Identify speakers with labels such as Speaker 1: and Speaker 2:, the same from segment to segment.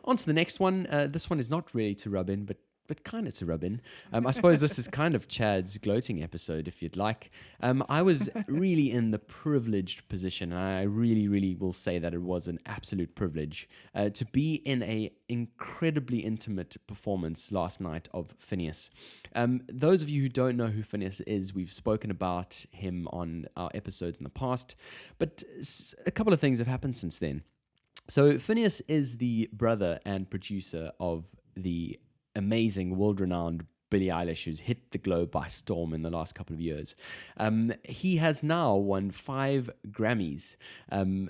Speaker 1: On to the next one. This one is not really to rub in, but kind of to rub in. I suppose this is kind of Chad's gloating episode, if you'd like. I was really in the privileged position, and I really, really will say that it was an absolute privilege to be in a incredibly intimate performance last night of Finneas. Those of you who don't know who Finneas is, we've spoken about him on our episodes in the past, but a couple of things have happened since then. So Finneas is the brother and producer of the amazing, world-renowned Billie Eilish, who's hit the globe by storm in the last couple of years. He has now won 5 Grammys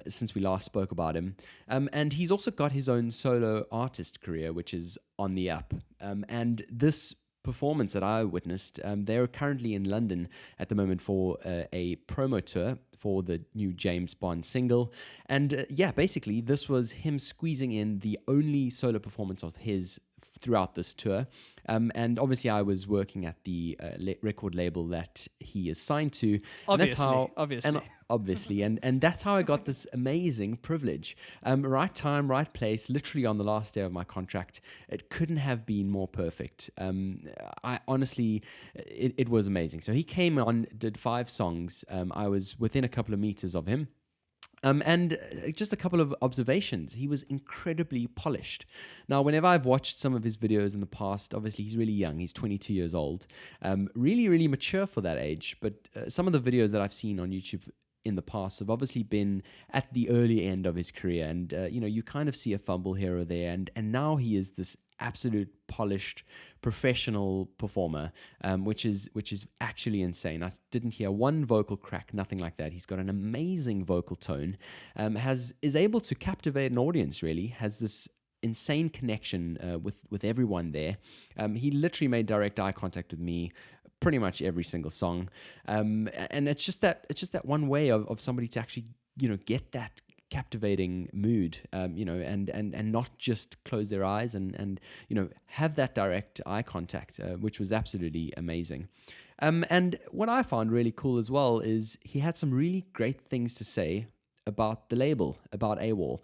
Speaker 1: since we last spoke about him. And he's also got his own solo artist career, which is on the up. And this performance that I witnessed, they're currently in London at the moment for a promo tour for the new James Bond single. And basically, this was him squeezing in the only solo performance of his throughout this tour. And obviously I was working at the record label that he is signed to. Obviously. And that's how I got this amazing privilege. Right time, right place, literally on the last day of my contract. It couldn't have been more perfect. I honestly, it was amazing. So he came on, did 5 songs. I was within a couple of meters of him. And just a couple of observations. He was incredibly polished. Now, whenever I've watched some of his videos in the past, obviously he's really young. He's 22 years old. Really, really mature for that age. But some of the videos that I've seen on YouTube in the past have obviously been at the early end of his career. And, you kind of see a fumble here or there. And now he is this absolute polished professional performer, which is actually insane. I didn't hear one vocal crack, nothing like that. He's got an amazing vocal tone, is able to captivate an audience, really, has this insane connection with everyone there. He literally made direct eye contact with me pretty much every single song. And it's just that one way of somebody to actually, get that captivating mood, and not just close their eyes and have that direct eye contact, which was absolutely amazing. And what I found really cool as well is he had some really great things to say about the label, about AWOL.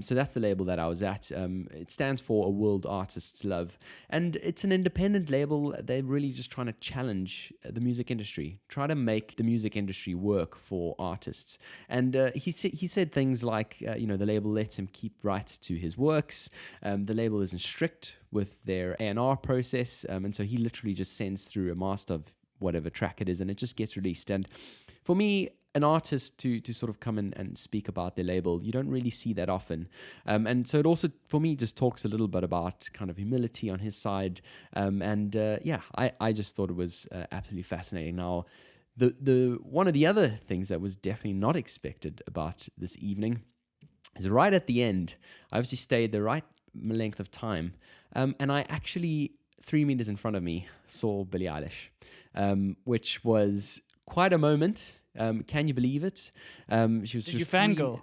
Speaker 1: So that's the label that I was at. It stands for A World Artists Love. And it's an independent label. They're really just trying to challenge the music industry, try to make the music industry work for artists. And he said things like, the label lets him keep right to his works. The label isn't strict with their A&R process. And so he literally just sends through a master of whatever track it is, and it just gets released. And for me, an artist to sort of come in and speak about their label, you don't really see that often. And so it also, for me, just talks a little bit about kind of humility on his side. I just thought it was absolutely fascinating. Now, the one of the other things that was definitely not expected about this evening is right at the end, I obviously stayed the right length of time, and I actually, 3 meters in front of me, saw Billie Eilish, which was quite a moment. Can you believe it? Did
Speaker 2: you fangirl?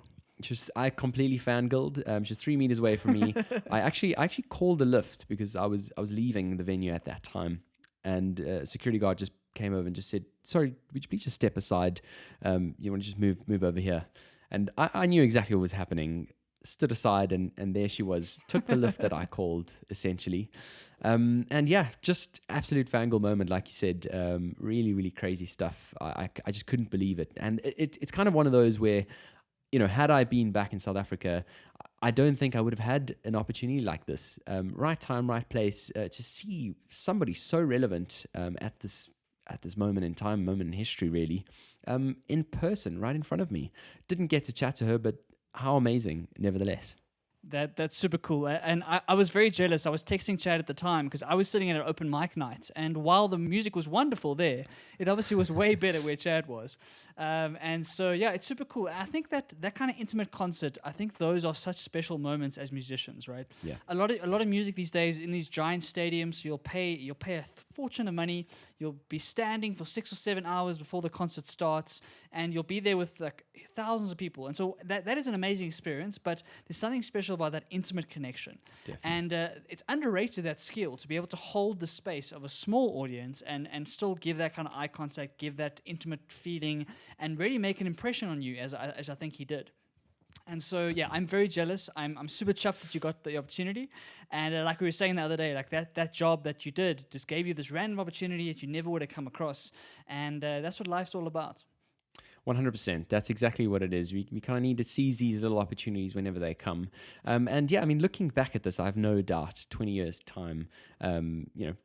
Speaker 1: I completely fangirled. She was 3 meters away from me. I actually called a lift because I was leaving the venue at that time, and a security guard just came over and just said, "Sorry, would you please just step aside? You want to just move over here?" And I knew exactly what was happening. Stood aside, and there she was. Took the lift that I called, essentially. Just absolute fangirl moment, like you said. Really, really crazy stuff. I just couldn't believe it. And it's kind of one of those where, had I been back in South Africa, I don't think I would have had an opportunity like this. Right time, right place, to see somebody so relevant at this moment in time, moment in history, really, in person, right in front of me. Didn't get to chat to her, but how amazing, nevertheless.
Speaker 2: That's super cool. And I was very jealous. I was texting Chad at the time because I was sitting at an open mic night. And while the music was wonderful there, it obviously was way better where Chad was. And so, yeah, it's super cool. I think that kind of intimate concert, I think those are such special moments as musicians, right?
Speaker 1: Yeah.
Speaker 2: A lot of music these days in these giant stadiums, you'll pay a fortune of money. You'll be standing for 6 or 7 hours before the concert starts, and you'll be there with like thousands of people. And so that is an amazing experience, but there's something special about that intimate connection.
Speaker 1: Definitely.
Speaker 2: And it's underrated, that skill, to be able to hold the space of a small audience and still give that kind of eye contact, give that intimate feeling, and really make an impression on you, as I think he did. And so, yeah, I'm very jealous. I'm super chuffed that you got the opportunity. And like we were saying the other day, like that job that you did just gave you this random opportunity that you never would have come across. And that's what life's all about.
Speaker 1: 100%. That's exactly what it is. We kind of need to seize these little opportunities whenever they come. And yeah, I mean, looking back at this, I have no doubt 20 years time,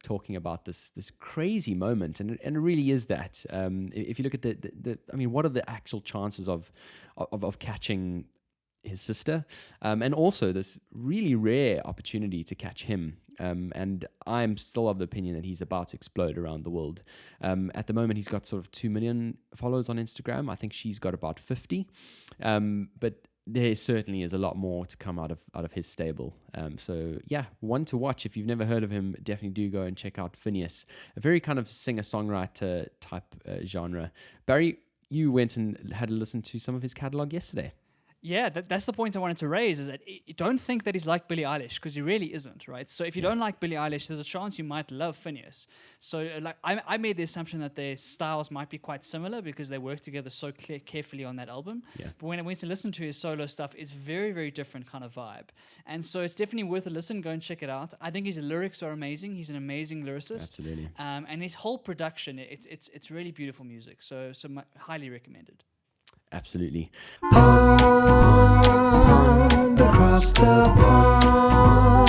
Speaker 1: talking about this crazy moment. And it really is that. If you look at I mean, what are the actual chances of catching his sister, and also this really rare opportunity to catch him. And I'm still of the opinion that he's about to explode around the world. At the moment, he's got sort of 2 million followers on Instagram. I think she's got about 50. But there certainly is a lot more to come out of his stable. So yeah, one to watch. If you've never heard of him, definitely do go and check out Finneas. A very kind of singer-songwriter type genre. Barry, you went and had a listen to some of his catalog yesterday.
Speaker 2: Yeah, that's the point I wanted to raise, is that don't think that he's like Billie Eilish, because he really isn't, right? So if you don't like Billie Eilish, there's a chance you might love Finneas. So like I made the assumption that their styles might be quite similar because they work together so carefully on that album.
Speaker 1: Yeah.
Speaker 2: But when I went to listen to his solo stuff, it's very, very different kind of vibe. And so it's definitely worth a listen. Go and check it out. I think his lyrics are amazing. He's an amazing lyricist.
Speaker 1: Absolutely.
Speaker 2: And his whole production, it's really beautiful music. So highly recommended.
Speaker 1: Absolutely.
Speaker 3: Across the pond.